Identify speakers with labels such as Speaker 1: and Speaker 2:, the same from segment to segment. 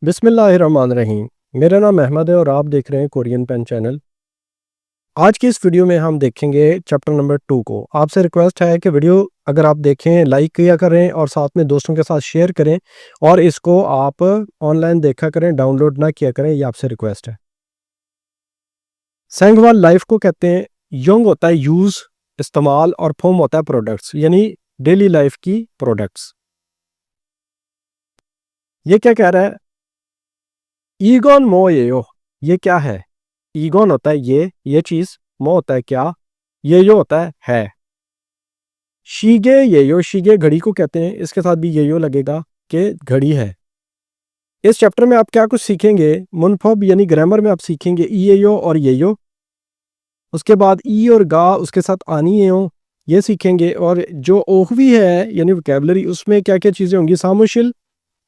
Speaker 1: बिस्मिल्लाहिर्रहमानिर्रहीम। मेरा नाम अहमद है और आप देख रहे हैं कोरियन पेन चैनल। आज की इस वीडियो में हम देखेंगे चैप्टर नंबर 2 को। आपसे रिक्वेस्ट है कि वीडियो अगर आप देखें लाइक किया करें और साथ में दोस्तों के साथ शेयर करें और इसको आप ऑनलाइन देखा करें, डाउनलोड ना किया करें, ये आपसे रिक्वेस्ट है। सेंगवाल लाइफ को कहते हैं। योंग होता है यूज़, इस्तेमाल, और फोम होता है प्रोडक्ट्स, यानी डेली लाइफ की प्रोडक्ट्स। ये क्या कह रहा है? ईगोन मो यो, ये क्या है? ईगोन होता है ये चीज, मो होता है क्या, ये यो होता है। शीगे ये यो, शीगे घड़ी को कहते हैं, इसके साथ भी ये यो लगेगा कि घड़ी है। इस चैप्टर में आप क्या कुछ सीखेंगे? मुनफब यानी ग्रामर में आप सीखेंगे ई ये यो और ये यो। उसके बाद ई और गा, उसके साथ आनी ये हो, ये सीखेंगे। और जो ओहवी है यानी वोकैबुलरी, उसमें क्या क्या चीज़ें होंगी? सामुशिल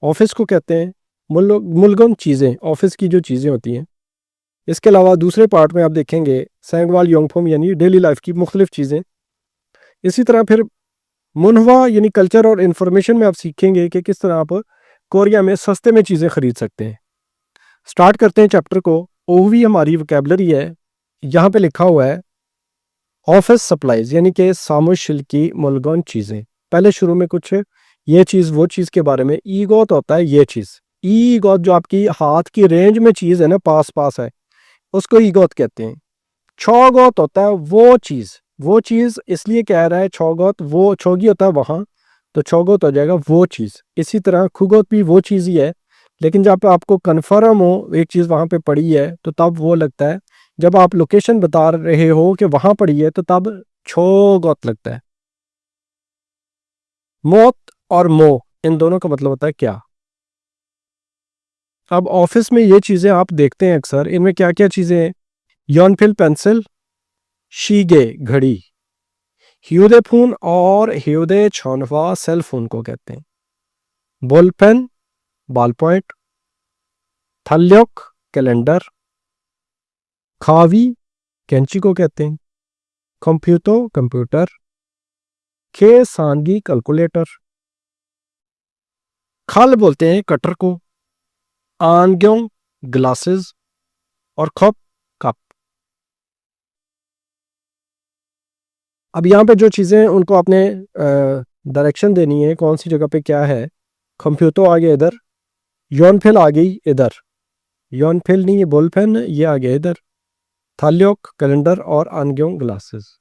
Speaker 1: ऑफिस को कहते हैं, मुलगन चीज़ें, ऑफिस की जो चीज़ें होती हैं। इसके अलावा दूसरे पार्ट में आप देखेंगे सेंगवाल योंगफोम यानी डेली लाइफ की मुख्तलिफ चीज़ें। इसी तरह फिर मुनहवा यानी कल्चर और इन्फॉर्मेशन में आप सीखेंगे कि किस तरह आप कोरिया में सस्ते में चीज़ें खरीद सकते हैं। स्टार्ट करते हैं चैप्टर को। ओवी हमारी वोकैबुलरी है। यहाँ पे लिखा हुआ है ऑफिस सप्लाईज, यानी कि सामुशिल की मुलगन चीज़ें। पहले शुरू में कुछ ये चीज़ वो चीज़ के बारे में। ईगोत होता है ये चीज़, ईगोत जो आपकी हाथ की रेंज में चीज़ है ना, पास पास है, उसको ईगोत कहते हैं। छौगोत होता है वो चीज़ इसलिए कह रहा है छौगोत, वो छोगी होता है वहाँ, तो छौगोत हो जाएगा वो चीज़। इसी तरह खुगोत भी वो चीज़ ही है, लेकिन जब आपको कन्फर्म हो एक चीज़ वहाँ पे पड़ी है तो तब वो लगता है। जब आप लोकेशन बता रहे हो कि वहाँ पड़ी है तो तब छौगोत लगता है। मौत और मो, इन दोनों का मतलब होता है क्या। अब ऑफिस में ये चीज़ें आप देखते हैं अक्सर, इनमें क्या क्या चीज़ें हैं? यॉनफिल पेंसिल, शीगे घड़ी, ह्यूदे फोन और ह्यूदे छौनवा सेल फोन को कहते हैं। बॉल पेन बॉल पॉइंट, थल्योक कैलेंडर, खावी कैंची को कहते हैं, कंप्यूटो कंप्यूटर, खे सांगी कैलकुलेटर, खल बोलते हैं कटर को, आनग्यों ग्लासेस, और खप कप। अब यहाँ पे जो चीज़ें हैं उनको आपने डायरेक्शन देनी है, कौन सी जगह पे क्या है। कंप्यूटो आ गया इधर, यॉनफिल आ गई इधर, यॉनफिल नहीं, ये बॉल पेन, ये आ गया इधर, थाल्योक कैलेंडर और आनग्यों ग्लासेस।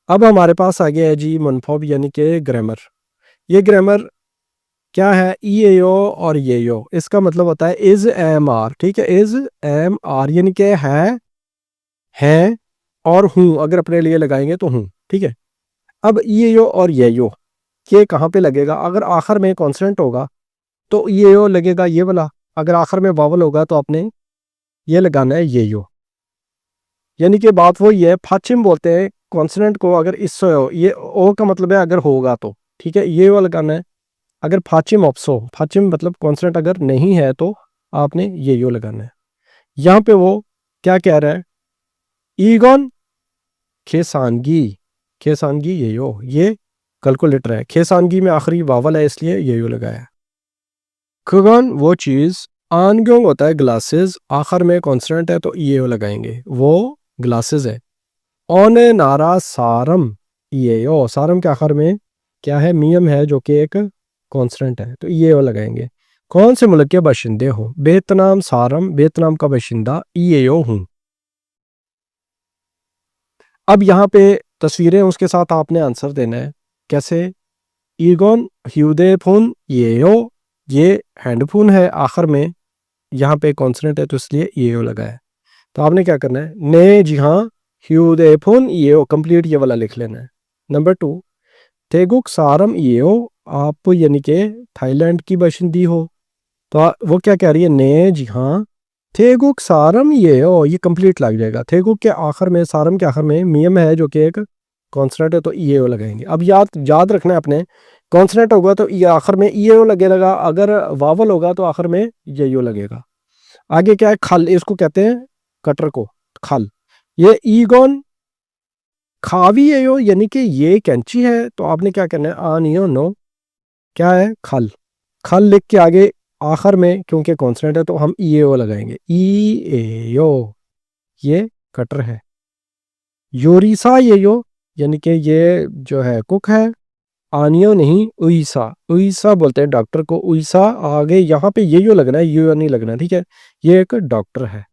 Speaker 1: अब हमारे पास आ गया है जी मुनफब यानी कि ग्रामर। ये ग्रामर क्या है? ई ए ओ और ये यो, इसका मतलब होता है इज एम आर। ठीक है, इज एम आर यानी कि है और हूँ, अगर अपने लिए लगाएंगे तो हूँ। ठीक है, अब ई ए ओ और ये कहाँ पे लगेगा? अगर आखिर में कॉन्सोनेंट होगा तो ई ए ओ लगेगा ये वाला, अगर आखिर में वावल होगा तो आपने ये लगाना है ये यो। यानी कि बात वही है, फाचिम बोलते हैं कॉन्सोनेंट को, अगर इससे हो, ये ओ का मतलब है अगर होगा तो। ठीक है, ये वाला लगाना है। अगर फाचिम ऑप्सो, फाचिम मतलब कॉन्सोनेंट अगर नहीं है तो आपने ये यो लगाना है। यहाँ पे वो क्या कह रहा है? ईगोन खेसानगी, खेसानगी ये यो, ये कैलकुलेटर है। खेसानगी में आखिरी वावल है इसलिए ये यो लगाया। खुगन वो चीज़, आनग्योंग होता है ग्लासेस, आखिर में कॉन्सोनेंट है तो ये लगाएंगे, वो ग्लासेस है। ओने नारा सारम, ये ओ, सारम के आखिर में क्या है? मियम है जो कि एक कॉन्स्टेंट है, तो ये लगाएंगे। कौन से मुल्क के बाशिंदे हो? वियतनाम सारम, वियतनाम का बाशिंदा ये हूँ। अब यहाँ पे तस्वीरें, उसके साथ आपने आंसर देना है। कैसे? ईगोन ह्यूदे फोन ये हैंडफोन है, आखिर में यहाँ पे कॉन्सोनेंट है तो इसलिए ये लगा है। तो आपने क्या करना है? ने जी हाँ, ह्यूदे फोन ये कंप्लीट ये वाला लिख लेना है। नंबर 2, तेगुक सारम ये आप यानी कि थाईलैंड की बाशिंदी हो, तो वो क्या कह रही है? ने जी हाँ, तेगुक सारम ये कंप्लीट लग जाएगा। तेगुक के आखिर में, सारम के आखिर में मियम है जो कि एक कॉन्सोनेंट है तो ये लगाएंगे। अब याद रखना है अपने, कॉन्सोनेंट होगा तो ये आखिर में ये लगेगा, अगर वावल होगा तो आखिर में ये लगेगा। आगे क्या है? खल, इसको कहते हैं कटर को खल। ये ईगोन खावी है यो, यानी कि ये कैंची है, तो आपने क्या करना है? आन यो नो क्या है? खल। खल लिख के आगे आखिर में क्योंकि कॉन्सोनेंट है तो हम ई ओ लगाएंगे, ई ए ओ, ये कटर है। योरीसा ये यो यानी कि ये जो है कुक है। आनियो नहीं, उईसा, उईसा बोलते हैं डॉक्टर को। उईसा आगे यहाँ पे ये यो लगना है, ये नहीं लगना, ठीक है। ये एक डॉक्टर है।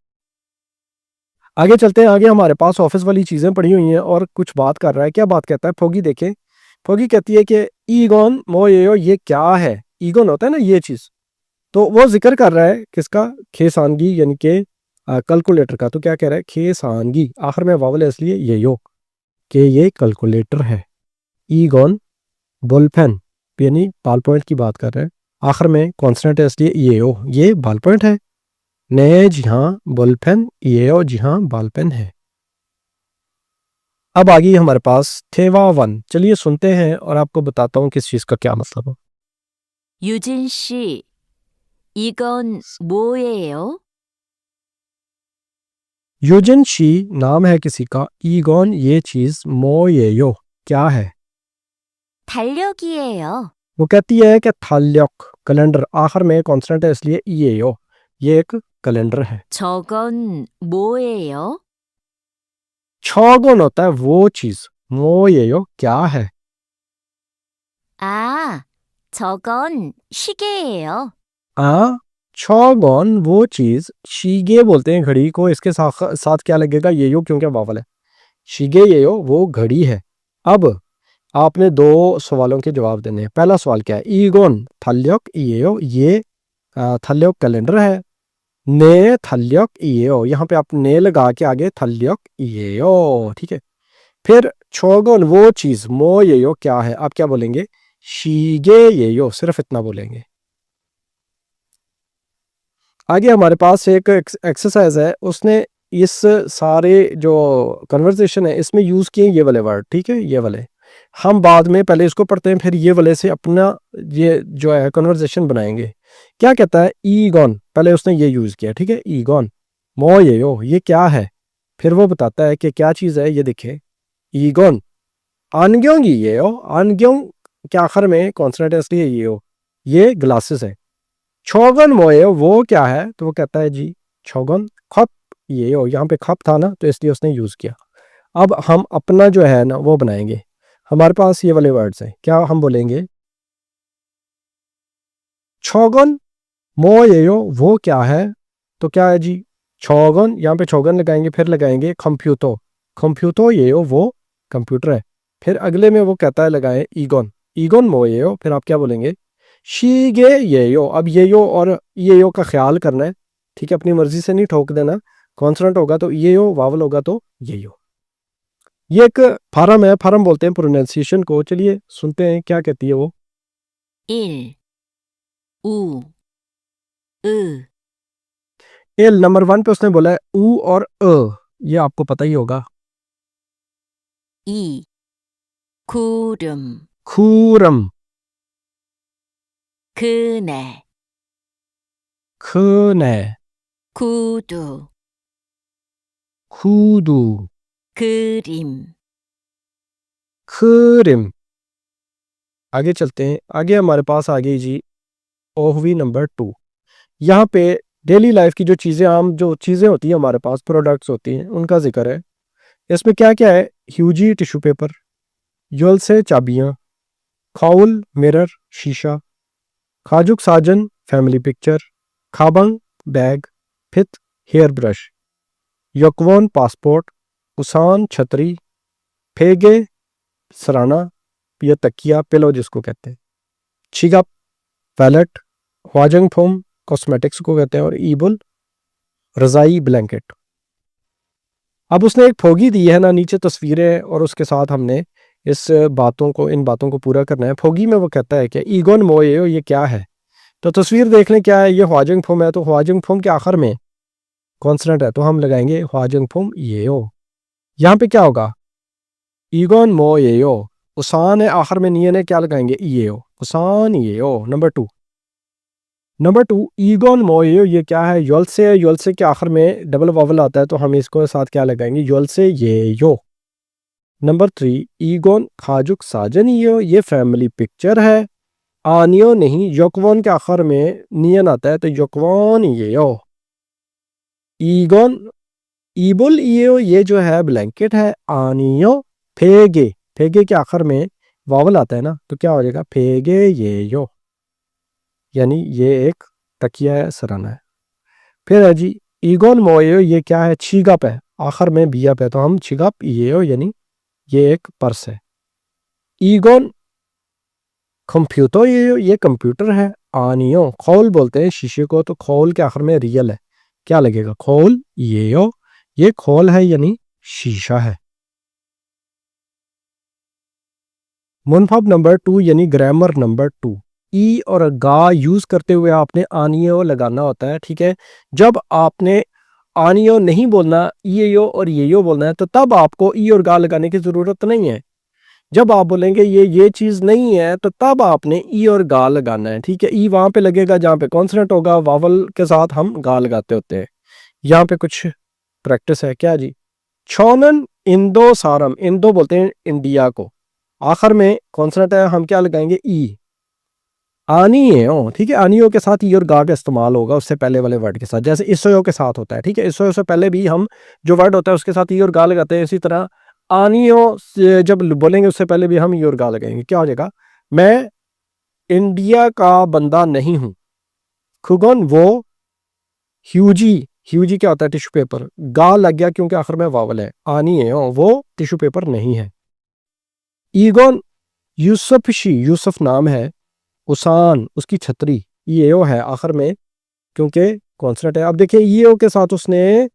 Speaker 1: आगे चलते हैं। आगे हमारे पास ऑफिस वाली चीजें पड़ी हुई हैं और कुछ बात कर रहा है। क्या बात कहता है फोगी? देखें, फोगी कहती है कि ईगोन मोयो, ये क्या है? ईगोन होता है ना ये चीज, तो वो जिक्र कर रहा है किसका? खेसानगी यानी कि कैलकुलेटर का। तो क्या कह रहा है? खेसानगी, आखिर में वावल है इसलिए ये यो कि ये कैलकुलेटर है। ईगोन बॉल पेन यानी बॉल पॉइंट की बात कर रहे हैं। आखिर में कॉन्सोनेंट है इसलिए ये ओ, ये बॉल पॉइंट है। ने जी हाँ बॉल पेन, ये ओ जी हाँ बॉल पेन है। अब आ गई हमारे पास थेवा वन। चलिए सुनते हैं और आपको बताता हूँ किस चीज का क्या मतलब है।
Speaker 2: 유진 씨, 이건 뭐예요?
Speaker 1: यूजिन शी नाम है किसी का। ईगोन ये चीज, मोयेयो क्या है?
Speaker 2: 달력이에요.
Speaker 1: वो कहती है कि थाल्यक कैलेंडर, आखिर में कॉन्सोनेंट है इसलिए ईएयो, ये एक कैलेंडर है।
Speaker 2: 저건 뭐예요?
Speaker 1: छौगुन होता है वो चीज, मोयेयो क्या है?
Speaker 2: 아, 저건 시계예요.
Speaker 1: आ छौगुन वो चीज, शीगे बोलते हैं घड़ी को। इसके साथ साथ क्या लगेगा? ये यो, क्योंकि वावल है। शीगे ये यो वो घड़ी है। अब आपने दो सवालों के जवाब देने हैं। पहला सवाल क्या है? ईगोन थाल्यक ईएयो, ये थाल्यक कैलेंडर है। ने थाल्यक ईएयो, यहाँ पे आप ने लगा के आगे थाल्यक ईएयो, ठीक है। फिर छोगोन वो चीज, मो येयो क्या है? आप क्या बोलेंगे? शीगे येयो, सिर्फ इतना बोलेंगे। आगे हमारे पास एक एक्सरसाइज है, उसने इस सारे जो कन्वर्सेशन है इसमें यूज किए ये वाले वर्ड, ठीक है। ये वाले हम बाद में पहले इसको पढ़ते हैं, फिर ये वाले से अपना ये जो है कन्वर्सेशन बनाएंगे। क्या कहता है? ईगॉन, पहले उसने ये यूज किया, ठीक है। ईगॉन मो ये क्या है? फिर वो बताता है कि क्या चीज है। ये देखे, ईगॉन आनग्योंग ये हो, आनग्योंग के आखिर में कॉन्सोनेंट है इसलिए ये हो, ये ग्लासेस है। छोगन मोए वो क्या है? तो वो कहता है जी छोगन खप ये हो, यहाँ पे खप था ना तो इसलिए उसने यूज किया। अब हम अपना जो है ना वो बनाएंगे। हमारे पास ये वाले वर्ड्स हैं। क्या हम बोलेंगे? छोगन मोए वो क्या है? तो क्या है जी? छोगन, यहाँ पे छोगन लगाएंगे, फिर लगाएंगे कंप्यूटो, कंप्यूटो ये हो वो कंप्यूटर है। फिर अगले में वो कहता है लगाए ईगोन, ईगोन मोए हो, फिर आप क्या बोलेंगे? शीगे ये यो। अब ये यो और ये यो का ख्याल करना है, ठीक है। अपनी मर्जी से नहीं ठोक देना। कॉन्सोनेंट होगा तो ये यो, वावल होगा तो ये यो। ये एक फार्म है, फार्म बोलते हैं प्रोनाउंसिएशन को। चलिए सुनते हैं क्या कहती है वो।
Speaker 2: 1, 우, 으,
Speaker 1: ए नंबर 1 पे उसने बोला है ऊ और अ, ये आपको पता ही होगा।
Speaker 2: 2, 구름,
Speaker 1: खूरम,
Speaker 2: 그네,
Speaker 1: खने,
Speaker 2: 구두,
Speaker 1: खूदू,
Speaker 2: 그림,
Speaker 1: खरिम। आगे चलते हैं। आगे हमारे पास आ गई जी ओहवी नंबर 2। यहाँ पे डेली लाइफ की जो चीज़ें, आम जो चीज़ें होती हैं हमारे पास, प्रोडक्ट्स होती हैं, उनका जिक्र है। इसमें क्या क्या है? ह्यूजी टिश्यू पेपर, यूल से चाबियाँ, खाउल मिरर शीशा, खाजुक साजन फैमिली पिक्चर, खाबंग बैग, फित हेयर ब्रश, यकवन पासपोर्ट, उसान छतरी, फेगे सराना या तकिया पिलो जिसको कहते हैं, छिगप वैलेट, ह्वाजंग फोम कॉस्मेटिक्स को कहते हैं, और ईबुल रजाई ब्लैंकेट। अब उसने एक फोगी दी है ना, नीचे तस्वीरें, और उसके साथ हमने इस बातों को, इन बातों को पूरा करना है। फोगी में वो कहता है कि ईगोन मोयो ये क्या है? तो तस्वीर देख लें क्या है। ये ह्वाजंग फोम है, तो ह्वाजंग फोम के आखिर में कॉन्सोनेंट है तो हम लगाएंगे ह्वाजंग फोम ये हो। यहाँ पे क्या होगा? ईगोन मो ये हो। उसान है आखिर में, नियन है, क्या लगाएंगे? ये हो, उसान ये हो। नंबर 2 ईगोन मोयो ये क्या है? योलसे है, योलसे के आखिर में डबल वावल आता है तो हम इसको साथ क्या लगाएंगे? योलसे ये यो। नंबर 3 ईगोन खाजुक साजन ये फैमिली पिक्चर है। आनियो नहीं, योकवन के आखिर में नियन आता है तो योकवन येयो। ईगोन ईबुल येयो ये जो है ब्लैंकेट है। आनियो फेगे, फेगे के आखिर में वावल आता है ना तो क्या हो जाएगा फेगे येयो, यानी ये एक तकिया है, सराना है। फिर है जी ईगोन मोयो, ये क्या है छिगप है, आखिर में बियप है तो हम छिगप येयो यानी ये एक पर्स है। ईगोन कंप्यूटर ये कंप्यूटर है। आनियो खोल बोलते हैं शीशे को तो खोल के आखिर में रियल है, क्या लगेगा खोल ये खोल है यानी शीशा है। मुनफब नंबर 2 यानी ग्रामर नंबर 2, ई और गा यूज करते हुए आपने आनियो लगाना होता है। ठीक है, जब आपने आनियो नहीं बोलना, यो और यो बोलना है तो तब आपको ई और गा लगाने की जरूरत नहीं है। जब आप बोलेंगे ये चीज नहीं है तो तब आपने ई और गा लगाना है। ठीक है, ई वहां पे लगेगा जहां पे कॉन्सोनेंट होगा, वावल के साथ हम गा लगाते होते हैं। यहाँ पे कुछ प्रैक्टिस है क्या जी। छोनन इंदो सारम, इंदो बोलते हैं इंडिया को, आखिर में कॉन्सोनेंट है हम क्या लगाएंगे ई। आनियो, ठीक है, आनियो के साथ ई और गा का इस्तेमाल होगा उससे पहले वाले वर्ड के साथ, जैसे इसोयो के साथ होता है। ठीक है, इसोयो से पहले भी हम जो वर्ड होता है उसके साथ ई और गा लगाते हैं, इसी तरह आनियो जब बोलेंगे उससे पहले भी हम ई और गा लगाएंगे। क्या हो जाएगा मैं इंडिया का बंदा नहीं हूं। खुगन वो ह्यूजी, ह्यूजी क्या होता है टिश्यू पेपर, गा लग गया क्योंकि आखिर में वावल है। आनियो वो टिश्यू पेपर नहीं है। ईगोन यूसुफ शी, यूसुफ नाम है। उसान उसकी छतरी, ये ओ है आखिर में क्योंकि कॉन्सोनेंट है। अब देखिए ये के साथ उसने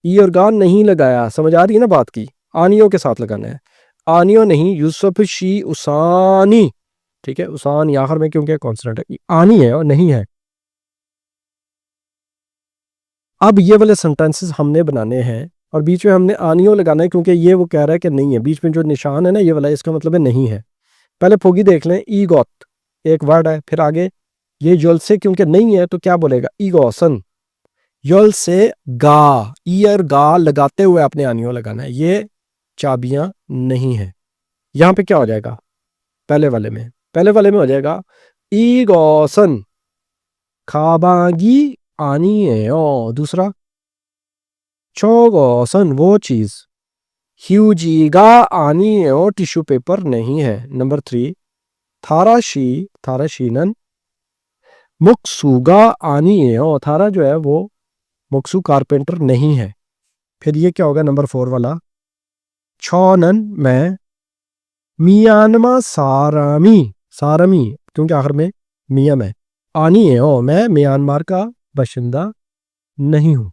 Speaker 1: ई और गा नहीं लगाया, समझ आ रही है ना बात की, आनियो के साथ लगाना है। आनियो नहीं, यूसुफ शी उसानी। ठीक है, उसान आखिर में क्योंकि कॉन्सोनेंट है, आनी है और नहीं है। अब ये वाले सेंटेंसेस हमने बनाने हैं और बीच में हमने आनियो लगाना है क्योंकि ये वो कह रहा है कि नहीं है, बीच में जो निशान है ना ये वाला, इसका मतलब है नहीं है। पहले फोगी देख लें, ई गॉट एक वर्ड है, फिर आगे ये यल से क्योंकि नहीं है तो क्या बोलेगा ईगोसन। यल से गा, ई और गा लगाते हुए आपने आनियो लगाना है। ये चाबियां नहीं है। यहां पे क्या हो जाएगा पहले वाले में हो जाएगा ईगोसन खाबागी आनियो। दूसरा चोगोसन वो चीज, ह्यूजीगा आनियो टिश्यू पेपर नहीं है। नंबर 3 थाराशीनन मुक्सुगा आनियो, थारा जो है वो मुक्सु कारपेंटर नहीं है। फिर ये क्या होगा नंबर 4 वाला, छौनन में मियानमा सारामी, सारामी क्योंकि आखिर में मियाम है। आनियो मैं म्यांमार का बाशिंदा नहीं हूं।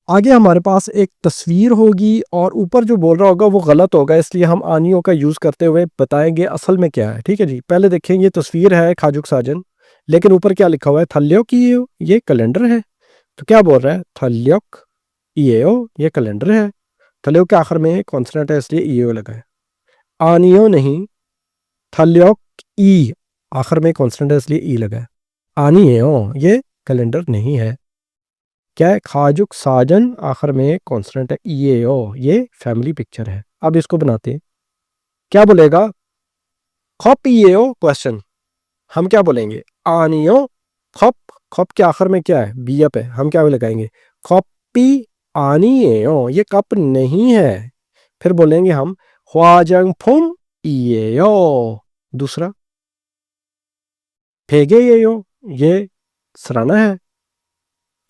Speaker 1: आगे हमारे पास एक तस्वीर होगी और ऊपर जो बोल रहा होगा वो गलत होगा, इसलिए हम आनियों का यूज करते हुए बताएंगे असल में क्या है। ठीक है जी, पहले देखें ये तस्वीर है खाजुक साजन, लेकिन ऊपर क्या लिखा हुआ है थल्योक ये कैलेंडर है। तो क्या बोल रहा है थल्योक ये कैलेंडर है। थल्योक के आखिर में कॉन्सोनेंट है इसलिए ईओ लगा है। आनियो नहीं, थल्योक ई आखिर में कॉन्सोनेंट है इसलिए ई लगा है। आनियो ये कैलेंडर नहीं है। क्या है खाजुक साजन आखिर में कॉन्सोनेंट है ये फैमिली पिक्चर है। अब इसको बनाते हैं, क्या बोलेगा खप क्वेश्चन, हम क्या बोलेंगे आनियो खप, खप के आखिर में क्या है बीएप है, हम क्या लगाएंगे खपी आनियो ये कप नहीं है। फिर बोलेंगे हम ख्वाजंग फुम दूसरा फेगे ये सराना है।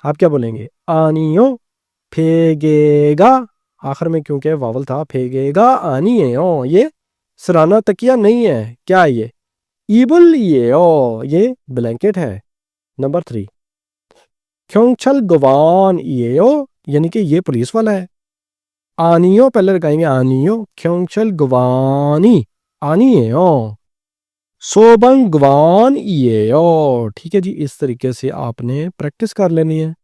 Speaker 1: आप क्या बोलेंगे आनियो फेगेगा, आखिर में क्योंकि वावल था फेगेगा आनियो ये सराना तकिया नहीं है। क्या है ये ईबल ये ब्लैंकेट है। नंबर 3 क्योंचल गवान यानी कि ये पुलिस वाला है। आनियो पहले लगाएंगे आनियो क्योंचल गवानी आनियो सोबंग गवान ठीक है जी, इस तरीके से आपने प्रैक्टिस कर लेनी है।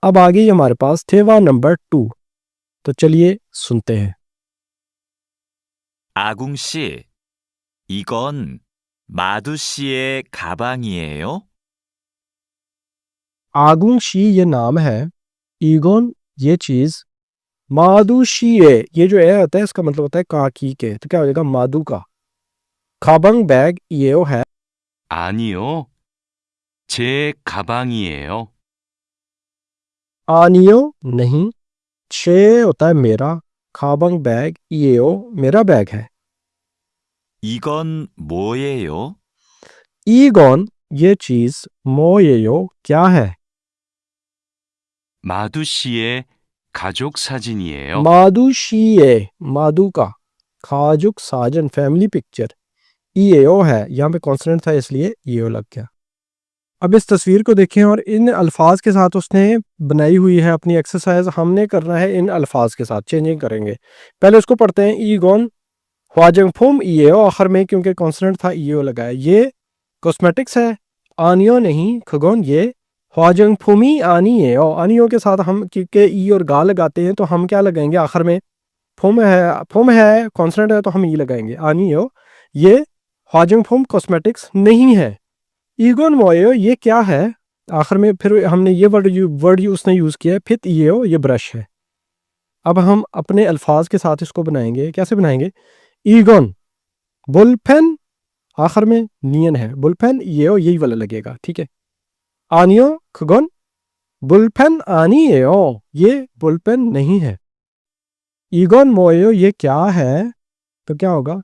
Speaker 1: अब आगे हमारे पास थेवा नंबर 2, तो चलिए सुनते हैं।
Speaker 3: 아궁 씨, 이건 마두 씨의 가방이에요?
Speaker 1: आगुंशी ये नाम है, ईगोन ये चीज, मादुशी ये जो है होता है इसका मतलब होता है काकी के, तो क्या हो जाएगा मादू का। 가방 बैग 예요 है
Speaker 4: 아니요. 제 가방이에요.
Speaker 1: आनियो नहीं छे होता है मेरा 가방 बैग 예요 मेरा बैग है
Speaker 3: 이건 뭐예요?
Speaker 1: 이건 ये चीज 뭐예요 क्या है
Speaker 4: 마두 씨의 가족 사진이에요.
Speaker 1: मादू शीए मादू का खाजुक साजन फैमिली पिक्चर ईएओ है यहाँ पे कॉन्सोनेंट था इसलिए ईओ लग गया अब इस तस्वीर को देखें और इन अल्फाज के साथ उसने बनाई हुई है अपनी एक्सरसाइज हमने करना है इन अल्फाज के साथ चेंजिंग करेंगे पहले उसको पढ़ते हैं ईगोन ख्वाजंग फुम ईएओ आखिर में क्योंकि कॉन्सोनेंट था ईओ लगा है ये कॉस्मेटिक्स है आनियो नहीं खगोन ये ख्वाजंग फुमी आनियो आनियो के साथ हम क्योंकि ई और गा लगाते हैं तो हम क्या लगाएंगे आखिर में फुम है कॉन्सोनेंट है तो हम ई लगाएंगे आनियो ये ख्वाजंग फुम कॉस्मेटिक्स नहीं है ईगोन मोयो ये क्या है आखिर में फिर हमने ये वर्ड उसने यूज़ किया है फिर ये ब्रश है अब हम अपने अल्फाज के साथ इसको बनाएंगे कैसे बनाएंगे ईगोन बुलपेन आखिर में नियन है बुलपेन ये यही वाला लगेगा ठीक है आनियो खगोन बुलपेन आनियो ये बुलपेन नहीं है ईगोन मोयो ये क्या है तो क्या होगा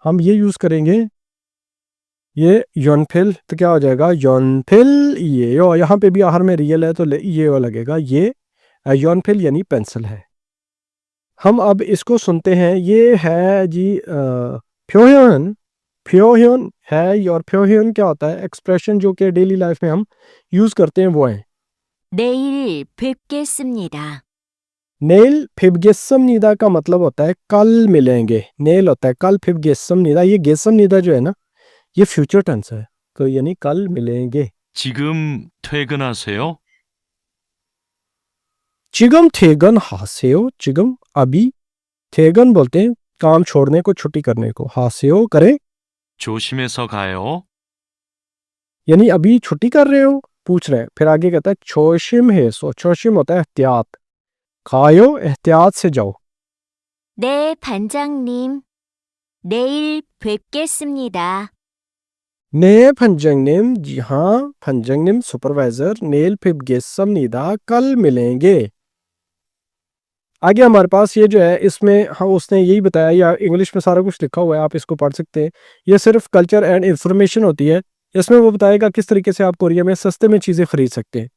Speaker 1: हम ये यूज़ करेंगे ये योनफिल तो क्या हो जाएगा योनफिल ये यहाँ पे भी आखिर में रियल है तो ये लगेगा ये योनफिल यानी पेंसिल है हम अब इसको सुनते हैं ये है जी फ्योह्योन फ्योह्योन है और फ्योह्योन क्या होता है एक्सप्रेशन जो कि डेली लाइफ में हम यूज़ करते हैं वो है
Speaker 2: 내일 뵙겠습니다.
Speaker 1: नेल फिबगेसमनीदा का मतलब होता है कल मिलेंगे नेल होता है कल फिबगेसमनीदा ये गेसमनीदा जो है ना ये फ्यूचर टेंस है तो यानी कल मिलेंगे
Speaker 4: 지금 퇴근하세요?
Speaker 1: चिगम थेगन हासेओ चिगम अभी थेगन बोलते हैं काम छोड़ने को छुट्टी करने को हासेओ करें
Speaker 4: 조심해서 가요.
Speaker 1: यानी अभी छुट्टी कर रहे हो पूछ रहे हैं फिर आगे कहता है छोशिम है सो छोशिम होता है एहतियात खायो एहतियात से जाओ
Speaker 2: 네, 반장님. 내일 뵙겠습니다.
Speaker 1: ने फंजंगनिम जी हाँ फंजंगनिम सुपरवाइजर नेल फिबगेसम निदा कल मिलेंगे आगे हमारे पास ये जो है इसमें हाँ उसने यही बताया या इंग्लिश में सारा कुछ लिखा हुआ है आप इसको पढ़ सकते हैं ये सिर्फ कल्चर एंड इंफॉर्मेशन होती है इसमें वो बताएगा किस तरीके से आप कोरिया में सस्ते में चीज़ें खरीद सकते हैं